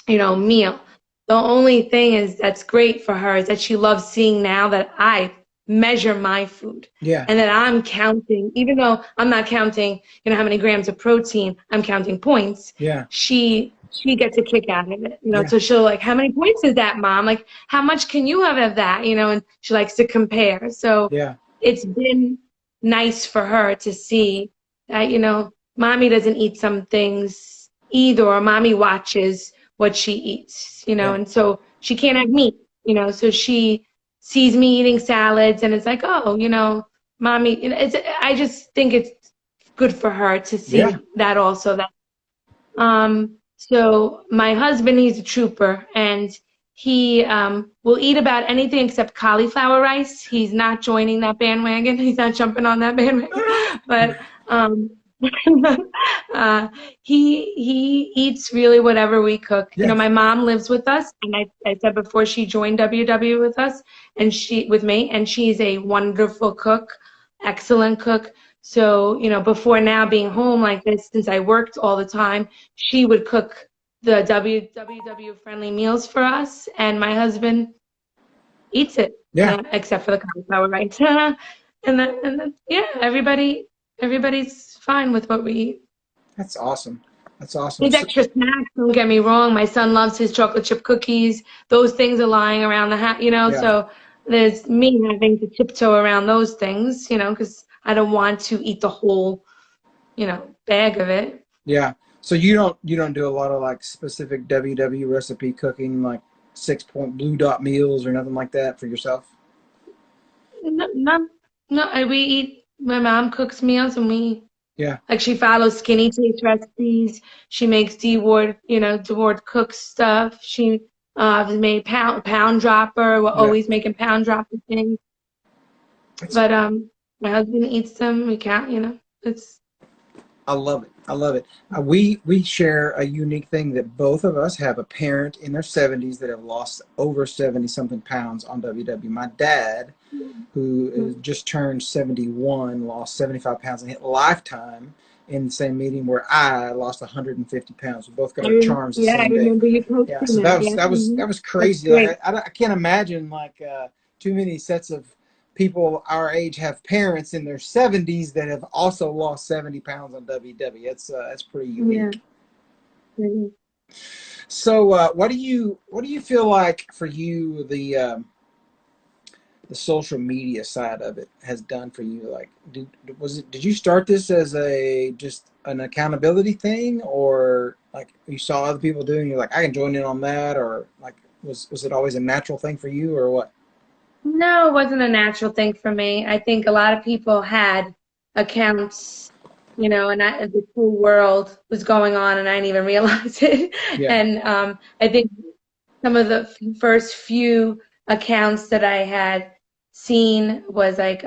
meal. The only thing that's great for her is that she loves seeing now that I measure my food. Yeah. And that I'm counting, even though I'm not counting, how many grams of protein, I'm counting points. Yeah. She gets a kick out of it, so she'll like, how many points is that, Mom? Like, how much can you have of that? And she likes to compare. So it's been nice for her to see that, Mommy doesn't eat some things either, or Mommy watches what she eats, and so she can't have meat, so she sees me eating salads, and it's like, oh, Mommy, I just think it's good for her to see that also. That so my husband, he's a trooper, and he will eat about anything except cauliflower rice. He's not joining that bandwagon. He's not jumping on that bandwagon. But he eats really whatever we cook. My mom lives with us, and I said before, she joined WW with us, and she's a wonderful cook, excellent cook. So, before now being home like this, since I worked all the time, she would cook the WW friendly meals for us, and my husband eats it. Except for the cauliflower rice. and then everybody's fine with what we eat. That's awesome. That's awesome. These extra snacks, don't get me wrong. My son loves his chocolate chip cookies. Those things are lying around the house, so there's me having to tiptoe around those things, because I don't want to eat the whole, bag of it. Yeah. So you don't do a lot of like specific WW recipe cooking, like 6-point blue dot meals or nothing like that for yourself? No. We eat. My mom cooks meals, and we. Yeah. Like, she follows Skinny Taste recipes. She makes DeWard Cook stuff. She made pound dropper. We're always making pound dropper things. But my husband eats them. We can't, it's. I love it. I love it. We share a unique thing that both of us have a parent in their 70s that have lost over 70-something pounds on WW. My dad, who just turned 71, lost 75 pounds in his lifetime in the same meeting where I lost 150 pounds. We both got our charms the Yeah, I same day. remember you Yeah, posting so that. Yeah. that was That's crazy. Like great. I can't imagine like too many sets of people our age have parents in their 70s that have also lost 70 pounds on WW. That's pretty Yeah. unique. Mhm. So what do you feel like for you the social media side of it has done for you? Like, did you start this as a just an accountability thing, or like you saw other people doing, you're like, I can join in on that, or like was it always a natural thing for you, or what? No, it wasn't a natural thing for me. I think a lot of people had accounts, and the whole world was going on, and I didn't even realize it. Yeah, And I think some of the first few accounts that I had seen was like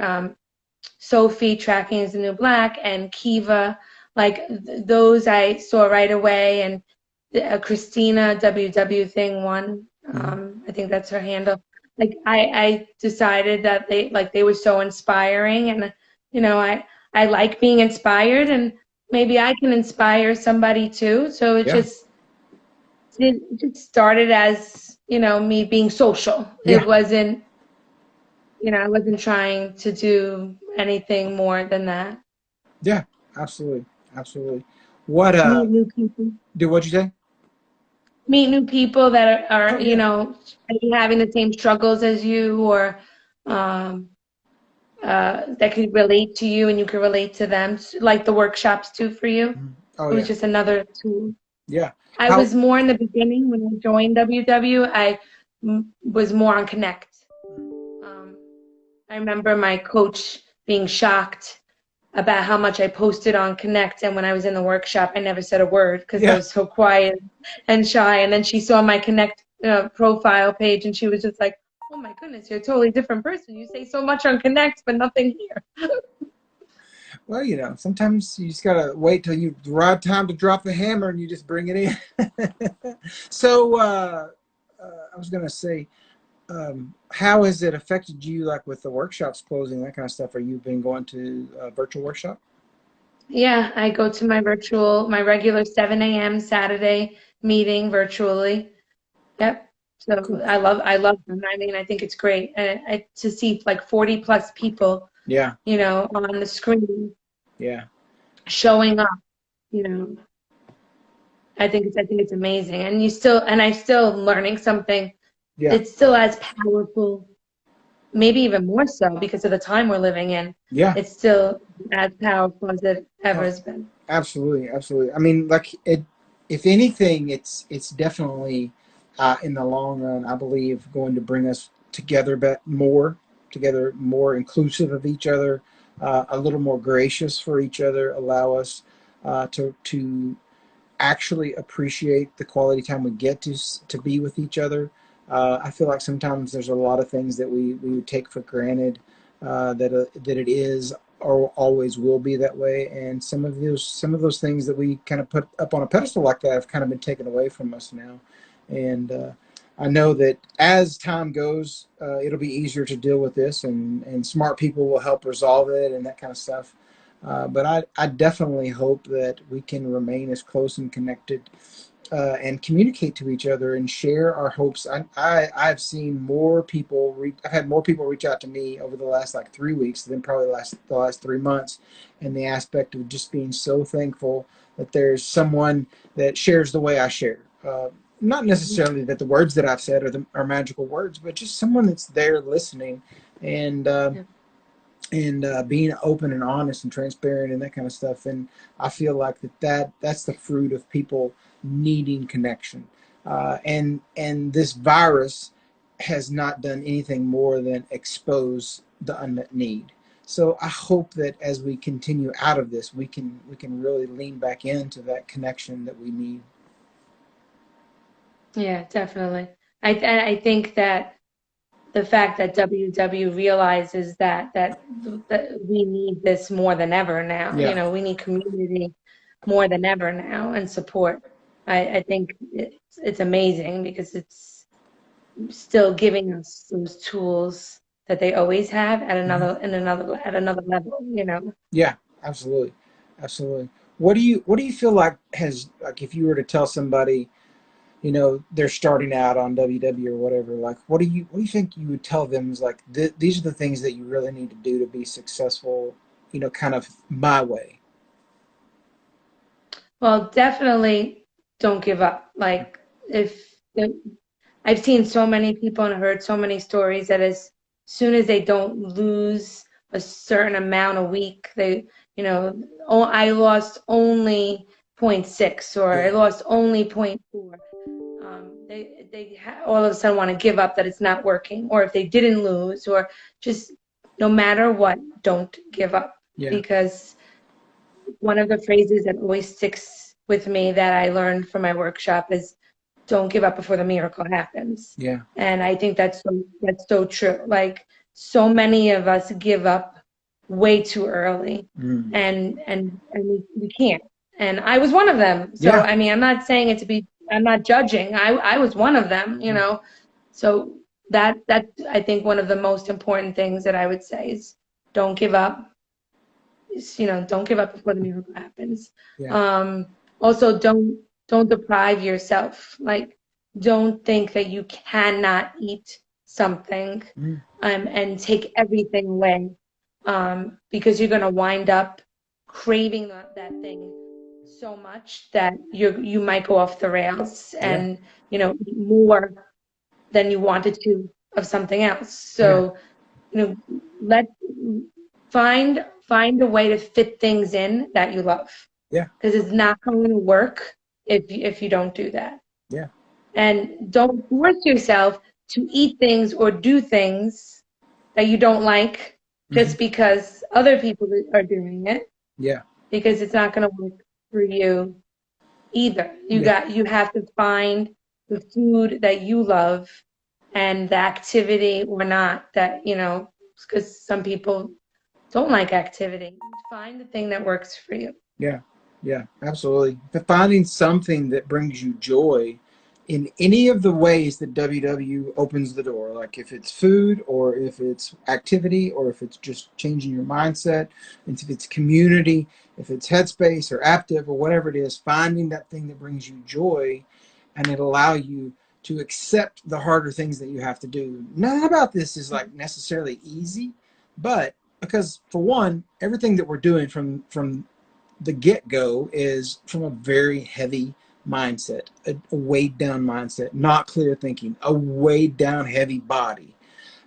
Sophie Tracking is the New Black and Kiva, like those I saw right away, and Christina WW thing one. hmm, I think that's her handle. Like I decided that they were so inspiring, and I like being inspired, and maybe I can inspire somebody too. So yeah, it just started as me being social. yeah, I wasn't trying to do anything more than that. yeah, absolutely, absolutely. What Meet new people. do what'd you say? Meet new people that Oh are yeah, maybe having the same struggles as you, or um, that could relate to you and you can relate to them, like the workshops do for you. mhm. Oh It was yeah, just another tool. yeah. I How? was more in the beginning when I joined WW. Was more on Connect. Um, I remember my coach being shocked about how much I posted on Connect, and when I was in the workshop, I never said a word because I Yeah. was so quiet and shy. And then she saw my Connect profile page, and she was just like, "Oh my goodness, you're a totally different person. You say so much on Connect, but nothing here." Well, sometimes you just gotta wait till you the right time to drop the hammer, and you just bring it in. So, I was gonna say, how has it affected you, like with the workshops closing, that kind of stuff? Are you been going to a virtual workshop? Yeah, I go to my regular 7 a.m. Saturday meeting virtually. Yep. So Cool. I love them. I mean, I think it's great to see like 40 plus people, Yeah, on the screen yeah, showing up. You know, I think it's amazing, and I'm still learning something. yeah, It's still as powerful, maybe even more so because of the time we're living in. yeah. It's still as powerful as it ever Oh, has been. absolutely, absolutely. I mean, like it. If anything, it's definitely in the long run, I believe, going to bring us together, but together, more inclusive of each other, a little more gracious for each other, allow us to actually appreciate the quality time we get to be with each other. I feel like sometimes there's a lot of things that we would take for granted that it is or always will be that way, and some of those things that we kind of put up on a pedestal like that have kind of been taken away from us now, and I know that as time goes, it'll be easier to deal with this, and smart people will help resolve it and that kind of stuff. But I definitely hope that we can remain as close and connected and communicate to each other and share our hopes. I've seen more people. I've had more people reach out to me over the last like 3 weeks than probably the last 3 months, in the aspect of just being so thankful that there's someone that shares the way I share. Not necessarily that the words that I've said are magical words, but just someone that's there listening, and Yeah. being open and honest and transparent and that kind of stuff. And I feel like that's the fruit of people needing connection. And this virus has not done anything more than expose the unmet need. So I hope that as we continue out of this, we can really lean back into that connection that we need. Yeah, definitely. I think that the fact that WW realizes that we need this more than ever now. Yeah, We need community more than ever now, and support. I think it's amazing because it's still giving us those tools that they always have mhm, at another level. yeah, absolutely, absolutely. what do you feel like has, like, if you were to tell somebody, you know, they're starting out on WW or whatever, like what do you think you would tell them is like these are the things that you really need to do to be successful, you know, kind of my way. Well, definitely don't give up. Like if I've seen so many people and heard so many stories that as soon as they don't lose a certain amount a week, they, you know, oh, I lost only zero point 0.6 or I Yeah. lost only zero point 0.4. All of a sudden want to give up that it's not working, or if they didn't lose, or just no matter what, don't give up Yeah. because one of the phrases that always sticks with me that I learned from my workshop is don't give up before the miracle happens. Yeah. And I think that's so true. Like so many of us give up way too early Mm. and we can't. And I was one of them. So Yeah. I mean I'm not saying it to be I'm not judging. I was one of them, you Mm. know. So that I think one of the most important things that I would say is don't give up, you know, don't give up before the miracle happens. Yeah. Um, Also, don't deprive yourself. Like, don't think that you cannot eat something Mm. and take everything away because you're gonna wind up craving that thing so much that you might go off the rails Yeah. and you know eat more than you wanted to of something else. Yeah. So you know, let find a way to fit things in that you love Yeah. because it's not going to work if you don't do that. Yeah. And don't force yourself to eat things or do things that you don't like Hmm. just because other people are doing it Yeah. because it's not going to work for you either. Yeah. You have to find the food that you love and the activity or not that, you know, because some people don't like activity. Find the thing that works for you. Yeah. Yeah. Absolutely. But finding something that brings you joy in any of the ways that WW opens the door, like if it's food or if it's activity or if it's just changing your mindset, and if it's community, if it's headspace or active or whatever it is, finding that thing that brings you joy and it allow you to accept the harder things that you have to do. None about this is like necessarily easy, but because for one, everything that we're doing from the get-go is from a very heavy mindset, a weighed down mindset, not clear thinking, a weighed down heavy body,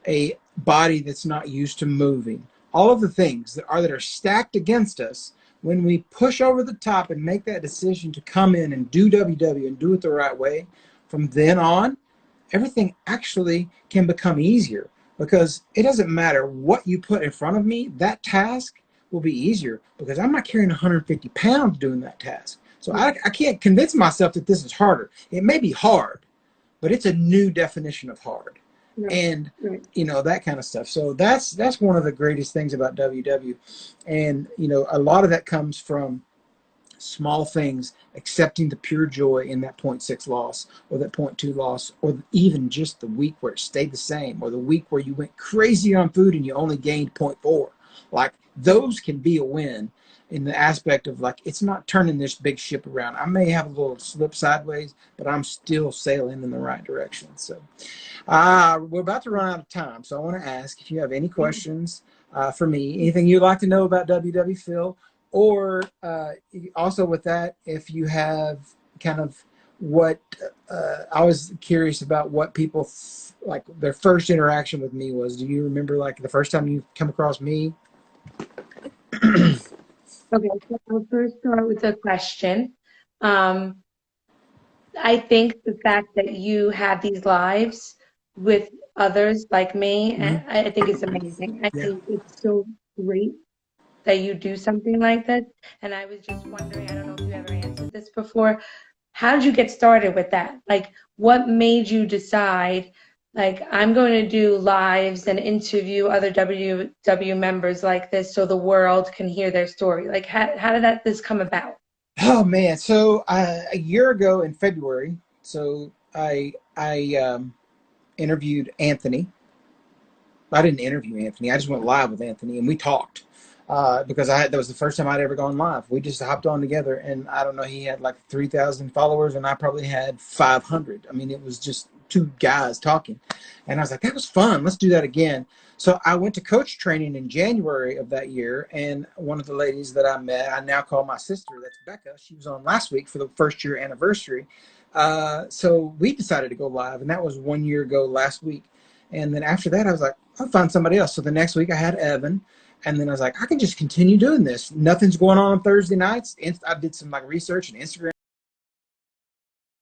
a body that's not used to moving. All of the things that are stacked against us when we push over the top and make that decision to come in and do WW and do it the right way, from then on, everything actually can become easier because it doesn't matter what you put in front of me, that task will be easier because I'm not carrying 150 pounds doing that task. So I can't convince myself that this is harder. It may be hard, but it's a new definition of hard. Right, And right. you know, that kind of stuff. So that's one of the greatest things about WW. And you know, a lot of that comes from small things, accepting the pure joy in that point 0.6 loss or that point 0.2 loss, or even just the week where it stayed the same, or the week where you went crazy on food and you only gained point 0.4. Like those can be a win in the aspect of like it's not turning this big ship around. I may have a little slip sideways, but I'm still sailing in the right direction. So we're about to run out of time, so I want to ask if you have any questions for me, anything you'd like to know about WW Phil, or also with that, if you have kind of what I was curious about what people like their first interaction with me was. Do you remember like the first time you come across me? Okay, so I'll first start with a question. Um, I think the fact that you have these lives with others like me, Mhm. I think it's amazing. I Yeah. think it's so great that you do something like this. And I was just wondering, I don't know if you ever answered this before, how did you get started with that? Like, what made you decide, like, I'm going to do lives and interview other WW members like this so the world can hear their story? Like, how did this come about? Oh man! So a year ago in February, so I interviewed Anthony. I didn't interview Anthony. I just went live with Anthony and we talked. because that was the first time I'd ever gone live. We just hopped on together, and I don't know, he had like 3,000 followers, and I probably had 500. I mean, it was just two guys talking, and I was like, that was fun. Let's do that again. So I went to coach training in January of that year, and one of the ladies that I met, I now call my sister. That's Becca. She was on last week for the first year anniversary. So we decided to go live, and that was 1 year ago last week. And then after that, I was like, I'll find somebody else. So the next week I had Evan. And then I was like, I can just continue doing this. Nothing's going on Thursday nights. I did some like research and Instagram